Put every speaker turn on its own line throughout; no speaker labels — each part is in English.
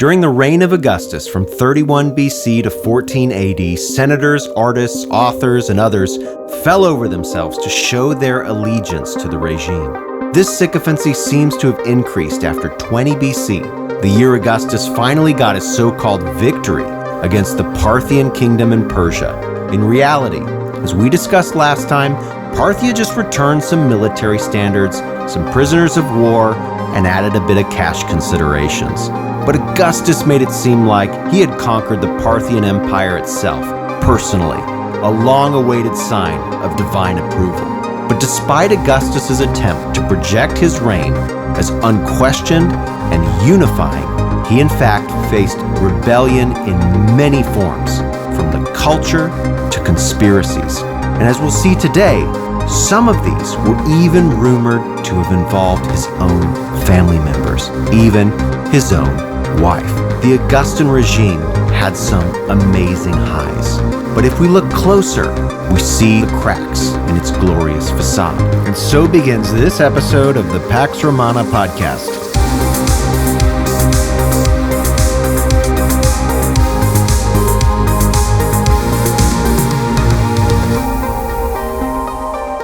During the reign of Augustus from 31 BC to 14 AD, senators, artists, authors, and others fell over themselves to show their allegiance to the regime. This sycophancy seems to have increased after 20 BC, the year Augustus finally got his so-called victory against the Parthian kingdom in Persia. In reality, as we discussed last time, Parthia just returned some military standards, some prisoners of war, and added a bit of cash considerations. But Augustus made it seem like he had conquered the Parthian Empire itself, personally, a long-awaited sign of divine approval. But despite Augustus's attempt to project his reign as unquestioned and unifying, he in fact faced rebellion in many forms, from the culture to conspiracies. And as we'll see today, some of these were even rumored to have involved his own family members, even his own wife. The Augustan regime had some amazing highs. But if we look closer, we see the cracks in its glorious facade. And so begins this episode of the Pax Romana podcast.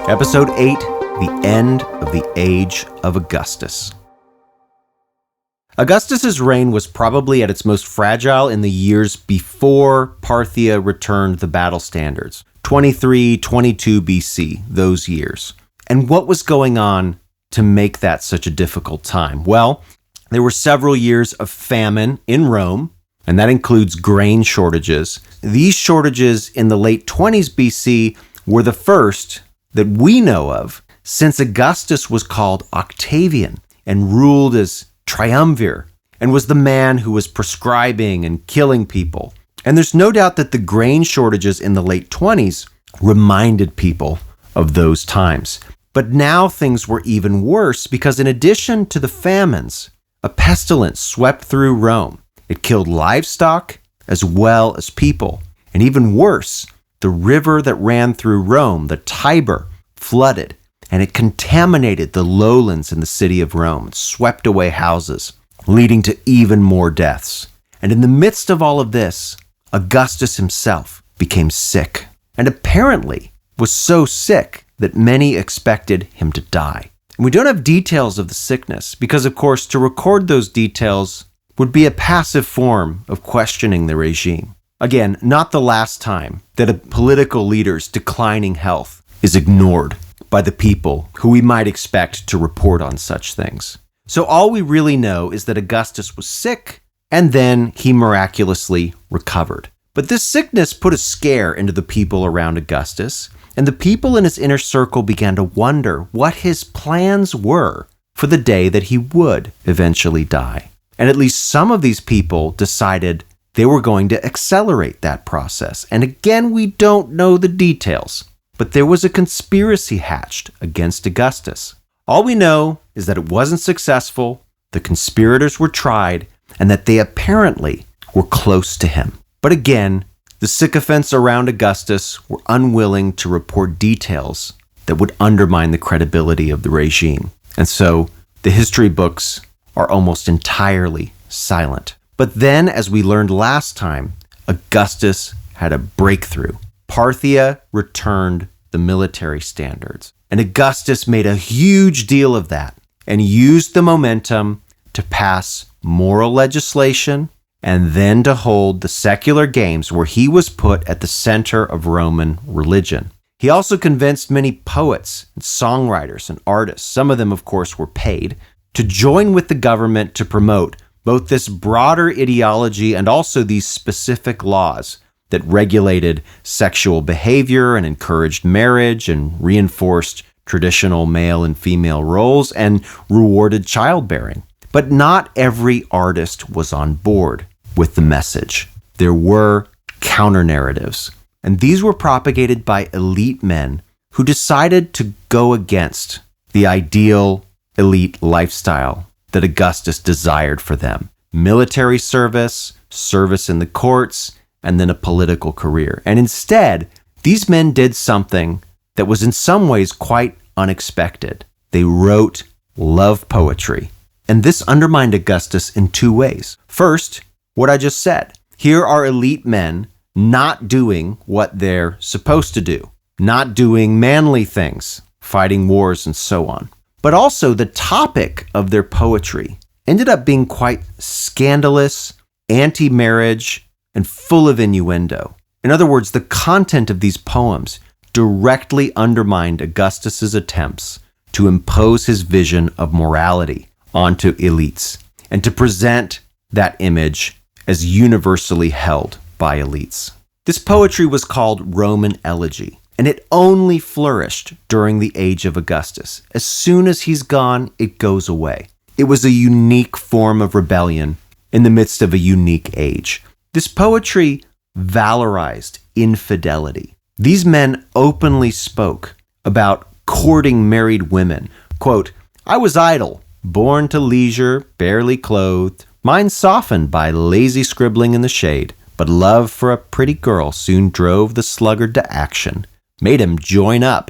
Episode 8, The End of the Age of Augustus. Augustus's reign was probably at its most fragile in the years before Parthia returned the battle standards, 23, 22 BC, those years. And what was going on to make that such a difficult time? Well, there were several years of famine in Rome, and that includes grain shortages. These shortages in the late 20s BC were the first that we know of since Augustus was called Octavian and ruled as triumvir and was the man who was prescribing and killing people. And there's no doubt that the grain shortages in the late 20s reminded people of those times. But now things were even worse because in addition to the famines, a pestilence swept through Rome. It killed livestock as well as people. And even worse, the river that ran through Rome, the Tiber, flooded, and it contaminated the lowlands in the city of Rome. It swept away houses, leading to even more deaths. And in the midst of all of this, Augustus himself became sick, and apparently was so sick that many expected him to die. And we don't have details of the sickness, because of course to record those details would be a passive form of questioning the regime. Again, not the last time that a political leader's declining health is ignored by the people who we might expect to report on such things. So all we really know is that Augustus was sick, and then he miraculously recovered. But this sickness put a scare into the people around Augustus, and the people in his inner circle began to wonder what his plans were for the day that he would eventually die. And at least some of these people decided they were going to accelerate that process. And again, we don't know the details, but there was a conspiracy hatched against Augustus. All we know is that it wasn't successful, the conspirators were tried, and that they apparently were close to him. But again, the sycophants around Augustus were unwilling to report details that would undermine the credibility of the regime. And so the history books are almost entirely silent. But then, as we learned last time, Augustus had a breakthrough. Parthia returned the military standards. And Augustus made a huge deal of that and used the momentum to pass moral legislation and then to hold the secular games where he was put at the center of Roman religion. He also convinced many poets and songwriters and artists, some of them of course were paid, to join with the government to promote both this broader ideology and also these specific laws that regulated sexual behavior and encouraged marriage and reinforced traditional male and female roles and rewarded childbearing. But not every artist was on board with the message. There were counter-narratives, and these were propagated by elite men who decided to go against the ideal elite lifestyle that Augustus desired for them. Military service, service in the courts, and then a political career. And instead, these men did something that was in some ways quite unexpected. They wrote love poetry. And this undermined Augustus in two ways. First, what I just said. Here are elite men not doing what they're supposed to do, not doing manly things, fighting wars and so on. But also the topic of their poetry ended up being quite scandalous, anti-marriage, and full of innuendo. In other words, the content of these poems directly undermined Augustus's attempts to impose his vision of morality onto elites and to present that image as universally held by elites. This poetry was called Roman elegy, and it only flourished during the age of Augustus. As soon as he's gone, it goes away. It was a unique form of rebellion in the midst of a unique age. This poetry valorized infidelity. These men openly spoke about courting married women. Quote, "I was idle, born to leisure, barely clothed, mind softened by lazy scribbling in the shade, but love for a pretty girl soon drove the sluggard to action, made him join up.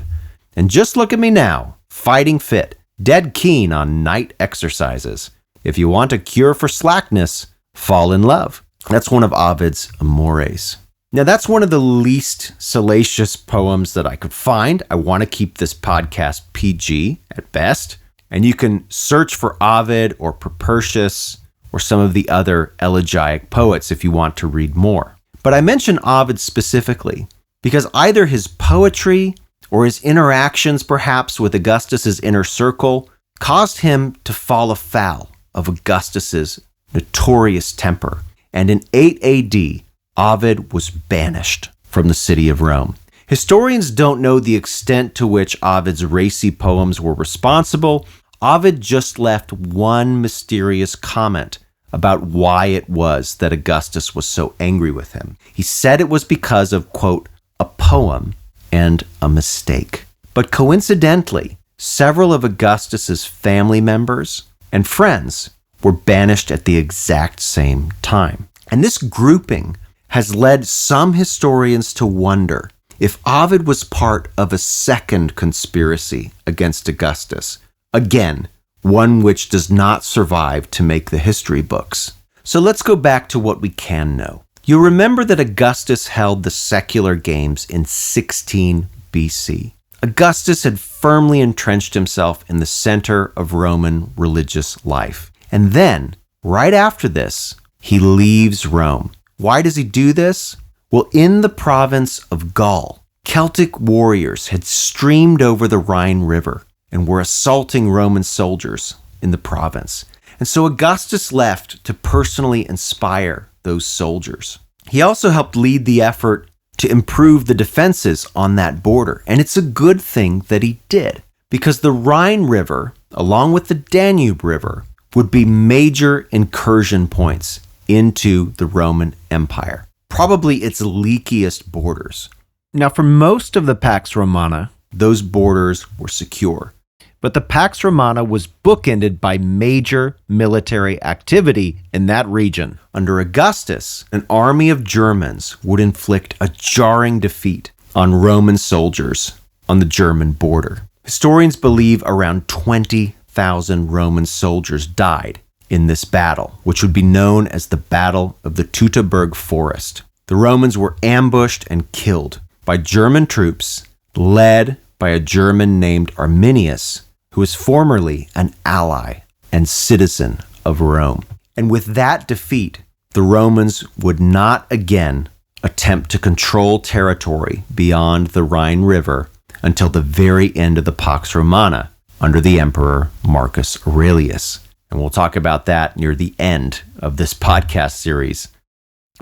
And just look at me now, fighting fit, dead keen on night exercises. If you want a cure for slackness, fall in love." That's one of Ovid's Amores. Now, that's one of the least salacious poems that I could find. I want to keep this podcast PG at best. And you can search for Ovid or Propertius or some of the other elegiac poets if you want to read more. But I mention Ovid specifically because either his poetry or his interactions perhaps with Augustus's inner circle caused him to fall afoul of Augustus's notorious temper. And in 8 AD, Ovid was banished from the city of Rome. Historians don't know the extent to which Ovid's racy poems were responsible. Ovid just left one mysterious comment about why it was that Augustus was so angry with him. He said it was because of, quote, "a poem and a mistake." But coincidentally, several of Augustus's family members and friends were banished at the exact same time. And this grouping has led some historians to wonder if Ovid was part of a second conspiracy against Augustus. Again, one which does not survive to make the history books. So let's go back to what we can know. You'll remember that Augustus held the secular games in 16 BC. Augustus had firmly entrenched himself in the center of Roman religious life. And then, right after this, he leaves Rome. Why does he do this? Well, in the province of Gaul, Celtic warriors had streamed over the Rhine River and were assaulting Roman soldiers in the province. And so Augustus left to personally inspire those soldiers. He also helped lead the effort to improve the defenses on that border. And it's a good thing that he did, because the Rhine River, along with the Danube River, would be major incursion points into the Roman Empire, probably its leakiest borders. Now, for most of the Pax Romana, those borders were secure. But the Pax Romana was bookended by major military activity in that region. Under Augustus, an army of Germans would inflict a jarring defeat on Roman soldiers on the German border. Historians believe around 20,000 Roman soldiers died in this battle, which would be known as the Battle of the Teutoburg Forest. The Romans were ambushed and killed by German troops led by a German named Arminius, who was formerly an ally and citizen of Rome. And with that defeat, the Romans would not again attempt to control territory beyond the Rhine River until the very end of the Pax Romana under the Emperor Marcus Aurelius. And we'll talk about that near the end of this podcast series.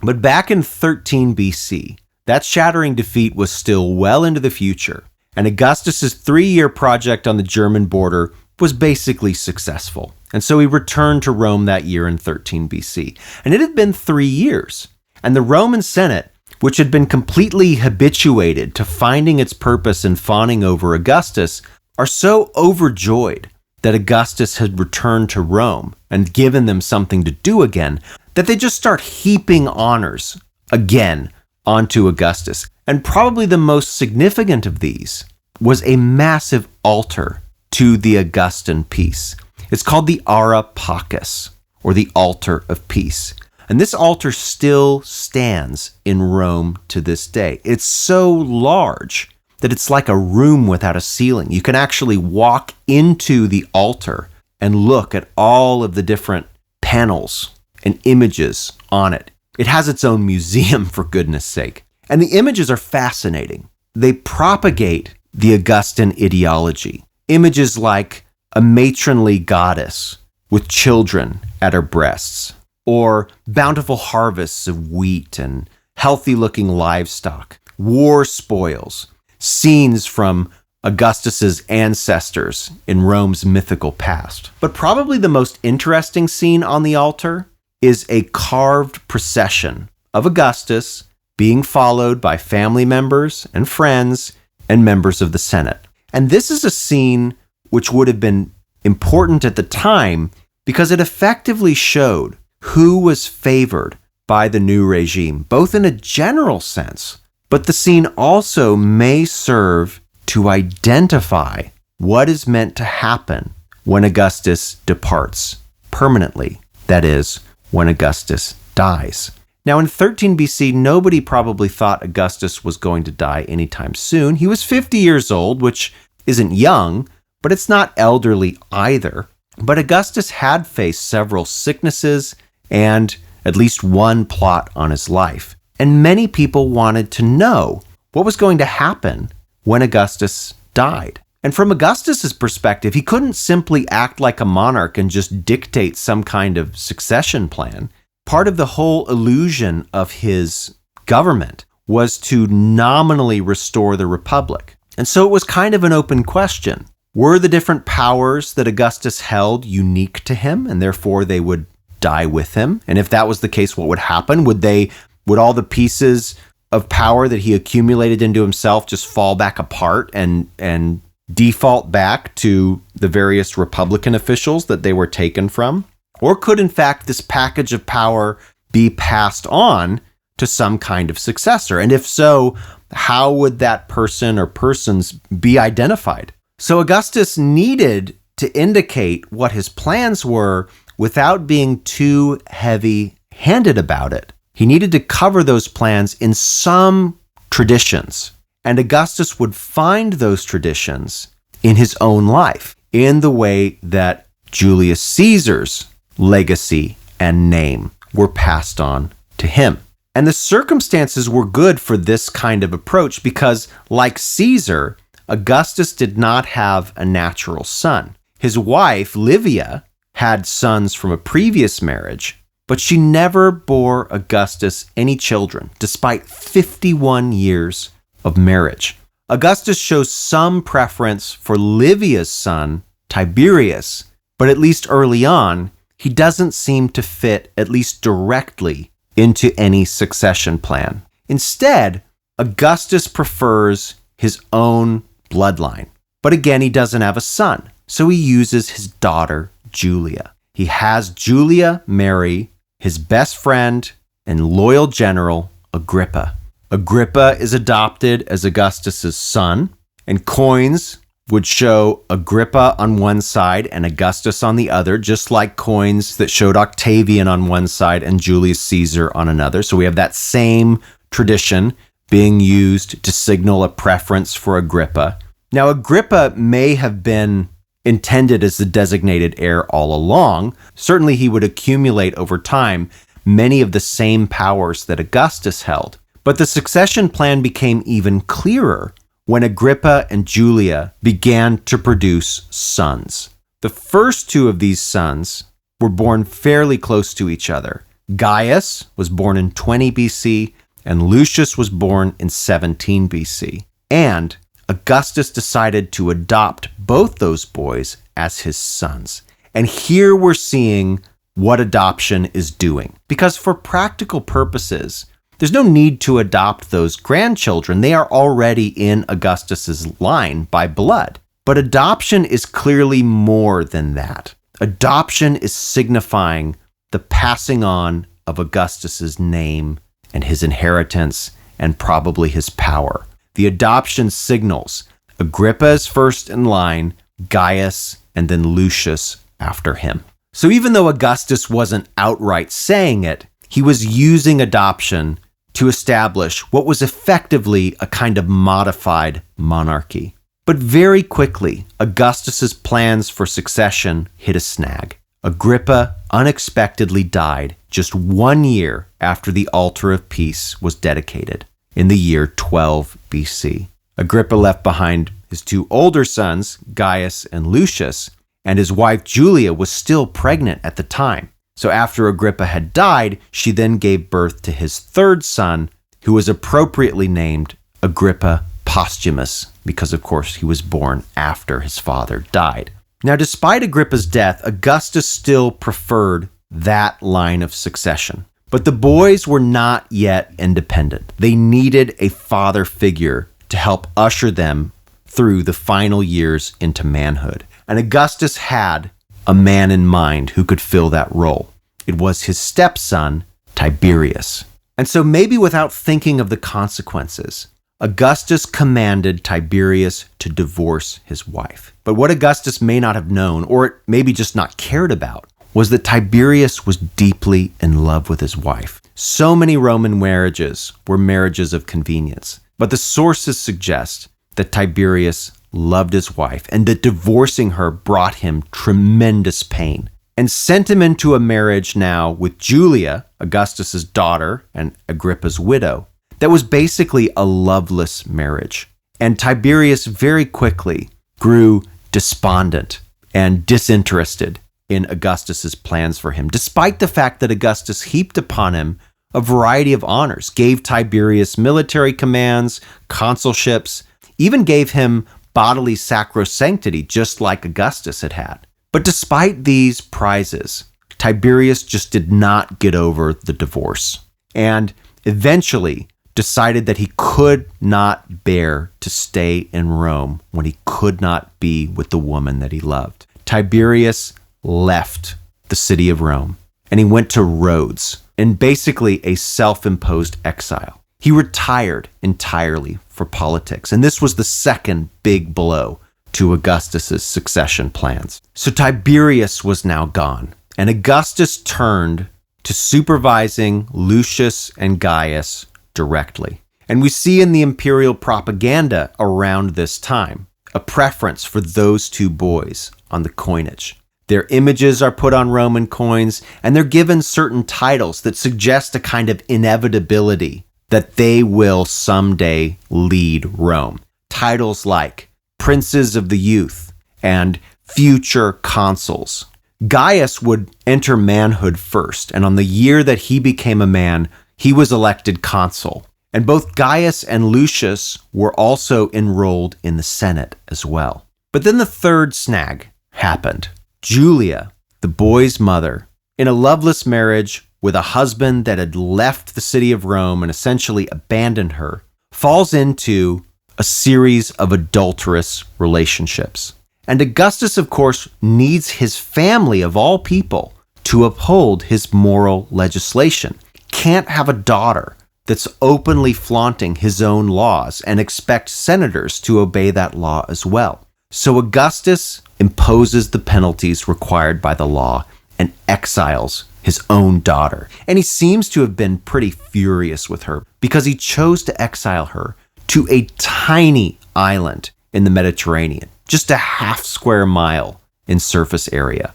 But back in 13 BC, that shattering defeat was still well into the future, and Augustus's 3-year project on the German border was basically successful. And so he returned to Rome that year in 13 BC. And it had been 3 years, and the Roman Senate, which had been completely habituated to finding its purpose in fawning over Augustus, are so overjoyed that Augustus had returned to Rome and given them something to do again, that they just start heaping honors again onto Augustus. And probably the most significant of these was a massive altar to the Augustan peace. It's called the Ara Pacis, or the Altar of Peace. And this altar still stands in Rome to this day. It's so large that it's like a room without a ceiling. You can actually walk into the altar and look at all of the different panels and images on it. It has its own museum, for goodness sake. And the images are fascinating. They propagate the Augustan ideology. Images like a matronly goddess with children at her breasts, or bountiful harvests of wheat and healthy-looking livestock, war spoils, scenes from Augustus's ancestors in Rome's mythical past. But probably the most interesting scene on the altar is a carved procession of Augustus being followed by family members and friends and members of the Senate. And this is a scene which would have been important at the time because it effectively showed who was favored by the new regime, both in a general sense, but the scene also may serve to identify what is meant to happen when Augustus departs permanently, that is, when Augustus dies. Now, in 13 BC, nobody probably thought Augustus was going to die anytime soon. He was 50 years old, which isn't young, but it's not elderly either. But Augustus had faced several sicknesses and at least one plot on his life. And many people wanted to know what was going to happen when Augustus died. And from Augustus's perspective, he couldn't simply act like a monarch and just dictate some kind of succession plan. Part of the whole illusion of his government was to nominally restore the republic. And so it was kind of an open question. Were the different powers that Augustus held unique to him, and therefore they would die with him? And if that was the case, what would happen? Would all the pieces of power that he accumulated into himself just fall back apart and default back to the various Republican officials that they were taken from? Or could, in fact, this package of power be passed on to some kind of successor? And if so, how would that person or persons be identified? So Augustus needed to indicate what his plans were without being too heavy-handed about it. He needed to cover those plans in some traditions. And Augustus would find those traditions in his own life, in the way that Julius Caesar's legacy and name were passed on to him. And the circumstances were good for this kind of approach because, like Caesar, Augustus did not have a natural son. His wife, Livia, had sons from a previous marriage, but she never bore Augustus any children, despite 51 years of marriage. Augustus shows some preference for Livia's son, Tiberius, but at least early on, he doesn't seem to fit, at least directly, into any succession plan. Instead, Augustus prefers his own bloodline. But again, he doesn't have a son, so he uses his daughter, Julia. He has Julia marry his best friend and loyal general, Agrippa. Agrippa is adopted as Augustus's son, and coins would show Agrippa on one side and Augustus on the other, just like coins that showed Octavian on one side and Julius Caesar on another. So we have that same tradition being used to signal a preference for Agrippa. Now, Agrippa may have been intended as the designated heir all along. Certainly, he would accumulate over time many of the same powers that Augustus held. But the succession plan became even clearer when Agrippa and Julia began to produce sons. The first two of these sons were born fairly close to each other. Gaius was born in 20 BC, and Lucius was born in 17 BC. And Augustus decided to adopt both those boys as his sons. And here we're seeing what adoption is doing. Because for practical purposes, there's no need to adopt those grandchildren. They are already in Augustus's line by blood. But adoption is clearly more than that. Adoption is signifying the passing on of Augustus's name and his inheritance and probably his power. The adoption signals Agrippa is first in line, Gaius, and then Lucius after him. So even though Augustus wasn't outright saying it, He was using adoption to establish what was effectively a kind of modified monarchy. But very quickly, Augustus's plans for succession hit a snag. Agrippa unexpectedly died just 1 year after the altar of peace was dedicated, in the year 12 BC. Agrippa left behind his 2 older sons, Gaius and Lucius, and his wife Julia was still pregnant at the time. So after Agrippa had died, she then gave birth to his 3rd son, who was appropriately named Agrippa Posthumus, because of course he was born after his father died. Now, despite Agrippa's death, Augustus still preferred that line of succession. But the boys were not yet independent. They needed a father figure to help usher them through the final years into manhood. And Augustus had a man in mind who could fill that role. It was his stepson, Tiberius. And so maybe without thinking of the consequences, Augustus commanded Tiberius to divorce his wife. But what Augustus may not have known, or maybe just not cared about, was that Tiberius was deeply in love with his wife. So many Roman marriages were marriages of convenience, but the sources suggest that Tiberius loved his wife and that divorcing her brought him tremendous pain, and sent him into a marriage now with Julia, Augustus's daughter and Agrippa's widow, that was basically a loveless marriage. And Tiberius very quickly grew despondent and disinterested in Augustus's plans for him, despite the fact that Augustus heaped upon him a variety of honors, gave Tiberius military commands, consulships, even gave him bodily sacrosanctity, just like Augustus had had. But despite these prizes, Tiberius just did not get over the divorce, and eventually decided that he could not bear to stay in Rome when he could not be with the woman that he loved. Tiberius left the city of Rome, and he went to Rhodes in basically a self-imposed exile. He retired entirely for politics, and this was the second big blow to Augustus's succession plans. So Tiberius was now gone, and Augustus turned to supervising Lucius and Gaius directly. And we see in the imperial propaganda around this time a preference for those 2 boys on the coinage. Their images are put on Roman coins, and they're given certain titles that suggest a kind of inevitability that they will someday lead Rome. Titles like Princes of the Youth and Future Consuls. Gaius would enter manhood first, and on the year that he became a man, he was elected consul. And both Gaius and Lucius were also enrolled in the Senate as well. But then the 3rd snag happened. Julia, the boy's mother, in a loveless marriage with a husband that had left the city of Rome and essentially abandoned her, falls into a series of adulterous relationships. And Augustus, of course, needs his family, of all people, to uphold his moral legislation. Can't have a daughter that's openly flaunting his own laws and expect senators to obey that law as well. So Augustus imposes the penalties required by the law and exiles his own daughter. And he seems to have been pretty furious with her because he chose to exile her to a tiny island in the Mediterranean, just a half square mile in surface area.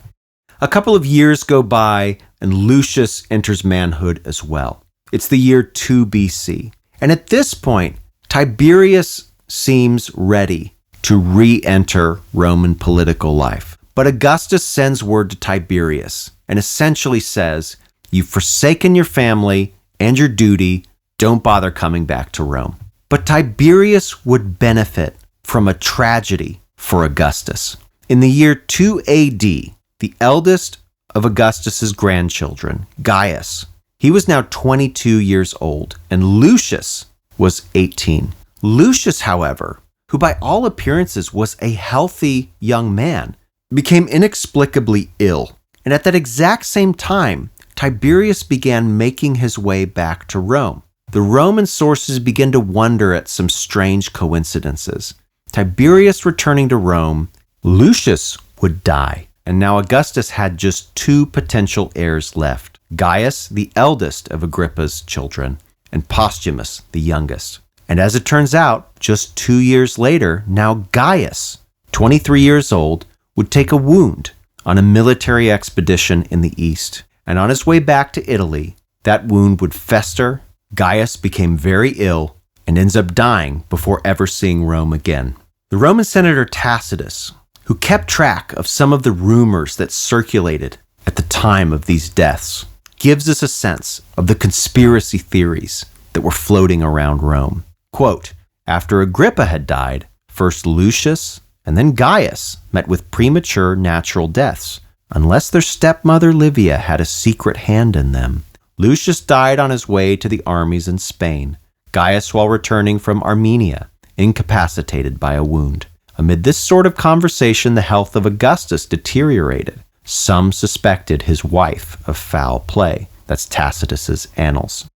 A couple of years go by and Lucius enters manhood as well. It's the year 2 BC. And at this point, Tiberius seems ready to re-enter Roman political life. But Augustus sends word to Tiberius and essentially says, "You've forsaken your family and your duty. Don't bother coming back to Rome." But Tiberius would benefit from a tragedy for Augustus. In the year 2 AD, the eldest of Augustus's grandchildren, Gaius, he was now 22 years old, and Lucius was 18. Lucius, however, who by all appearances was a healthy young man, became inexplicably ill. And at that exact same time, Tiberius began making his way back to Rome. The Roman sources begin to wonder at some strange coincidences. Tiberius returning to Rome, Lucius would die. and now Augustus had just two potential heirs left: Gaius, the eldest of Agrippa's children, and Postumus, the youngest. And as it turns out, just 2 years later, now Gaius, 23 years old, would take a wound on a military expedition in the east. And on his way back to Italy, that wound would fester. Gaius became very ill and ends up dying before ever seeing Rome again. The Roman senator Tacitus, who kept track of some of the rumors that circulated at the time of these deaths, gives us a sense of the conspiracy theories that were floating around Rome. Quote, after Agrippa had died, first Lucius and then Gaius met with premature natural deaths, unless their stepmother Livia had a secret hand in them. Lucius died on his way to the armies in Spain, Gaius while returning from Armenia, incapacitated by a wound. Amid this sort of conversation, the health of Augustus deteriorated. Some suspected his wife of foul play. That's Tacitus's Annals.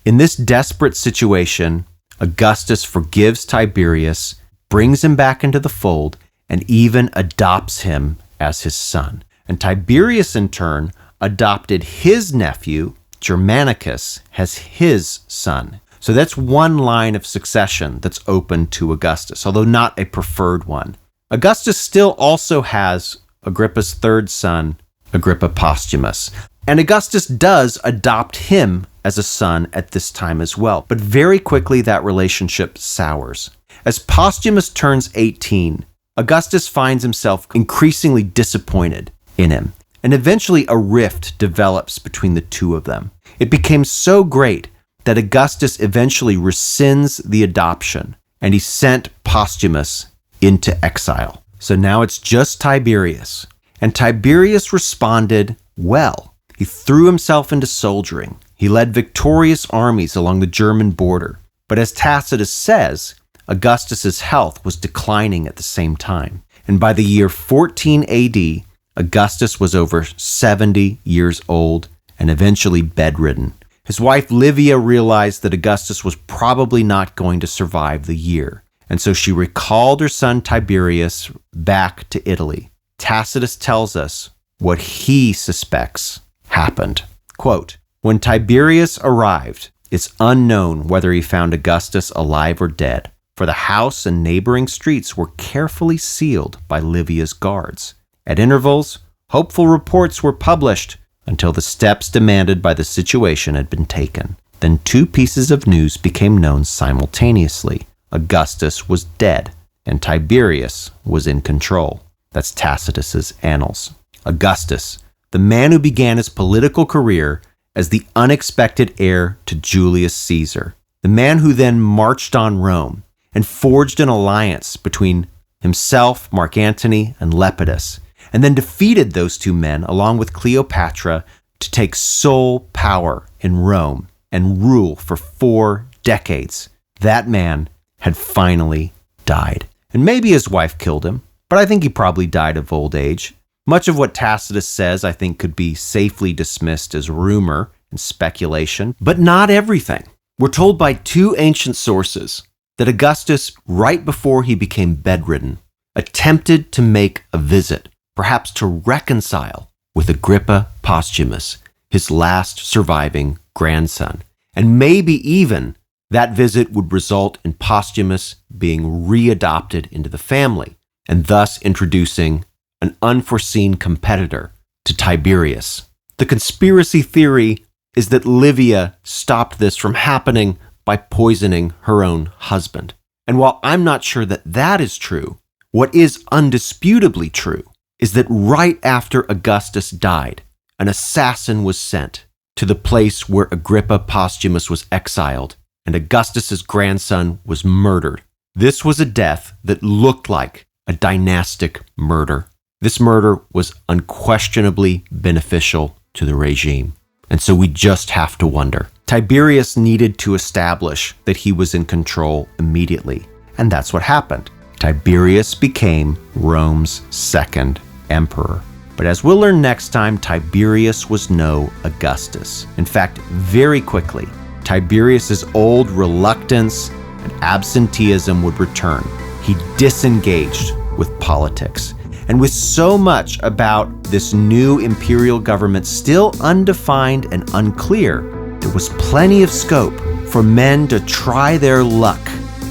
In this desperate situation, Augustus forgives Tiberius, brings him back into the fold, and even adopts him as his son. And Tiberius, in turn, adopted his nephew, Germanicus, as his son. So that's one line of succession that's open to Augustus, although not a preferred one. Augustus still also has Agrippa's third son, Agrippa Postumus. And Augustus does adopt him as a son at this time as well. But very quickly that relationship sours. As Postumus turns 18, Augustus finds himself increasingly disappointed in him. And eventually a rift develops between the two of them. It became so great that Augustus eventually rescinds the adoption, and he sent Postumus into exile. So now it's just Tiberius. And Tiberius responded well. He threw himself into soldiering. He led victorious armies along the German border. But as Tacitus says, Augustus's health was declining at the same time. And by the year 14 AD, Augustus was over 70 years old and eventually bedridden. His wife Livia realized that Augustus was probably not going to survive the year, and so she recalled her son Tiberius back to Italy. Tacitus tells us what he suspects happened. Quote, when Tiberius arrived, it's unknown whether he found Augustus alive or dead, for the house and neighboring streets were carefully sealed by Livia's guards. At intervals, hopeful reports were published until the steps demanded by the situation had been taken. Then two pieces of news became known simultaneously. Augustus was dead, and Tiberius was in control. That's Tacitus's Annals. Augustus, the man who began his political career as the unexpected heir to Julius Caesar, the man who then marched on Rome and forged an alliance between himself, Mark Antony, and Lepidus, and then defeated those two men along with Cleopatra to take sole power in Rome and rule for 4 decades. That man had finally died. And maybe his wife killed him, but I think he probably died of old age. Much of what Tacitus says, I think, could be safely dismissed as rumor and speculation, but not everything. We're told by 2 ancient sources that Augustus, right before he became bedridden, attempted to make a visit, perhaps to reconcile with Agrippa Postumus, his last surviving grandson. And maybe even that visit would result in Postumus being readopted into the family, and thus introducing an unforeseen competitor to Tiberius. The conspiracy theory is that Livia stopped this from happening by poisoning her own husband. And while I'm not sure that that is true, what is undisputably true is that right after Augustus died, an assassin was sent to the place where Agrippa Postumus was exiled, and Augustus's grandson was murdered. This was a death that looked like a dynastic murder. This murder was unquestionably beneficial to the regime. And so we just have to wonder. Tiberius needed to establish that he was in control immediately, and that's what happened. Tiberius became Rome's second emperor. But as we'll learn next time, Tiberius was no Augustus. In fact, very quickly, Tiberius's old reluctance and absenteeism would return. He disengaged with politics. And with so much about this new imperial government still undefined and unclear, there was plenty of scope for men to try their luck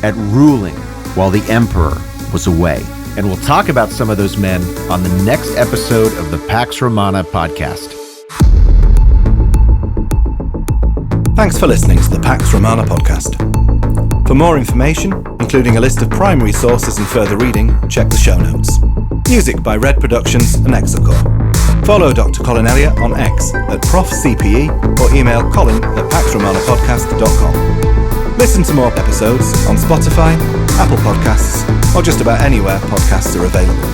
at ruling while the emperor was away. And we'll talk about some of those men on the next episode of the Pax Romana podcast.
Thanks for listening to the Pax Romana podcast. For more information, including a list of primary sources and further reading, check the show notes. Music by Red Productions and Exocore. Follow Dr. Colin Elliott on X at ProfCPE or email colin@paxromanapodcast.com. Listen to more episodes on Spotify, Apple Podcasts, or just about anywhere podcasts are available.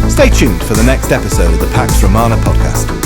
Stay tuned for the next episode of the Pax Romana podcast.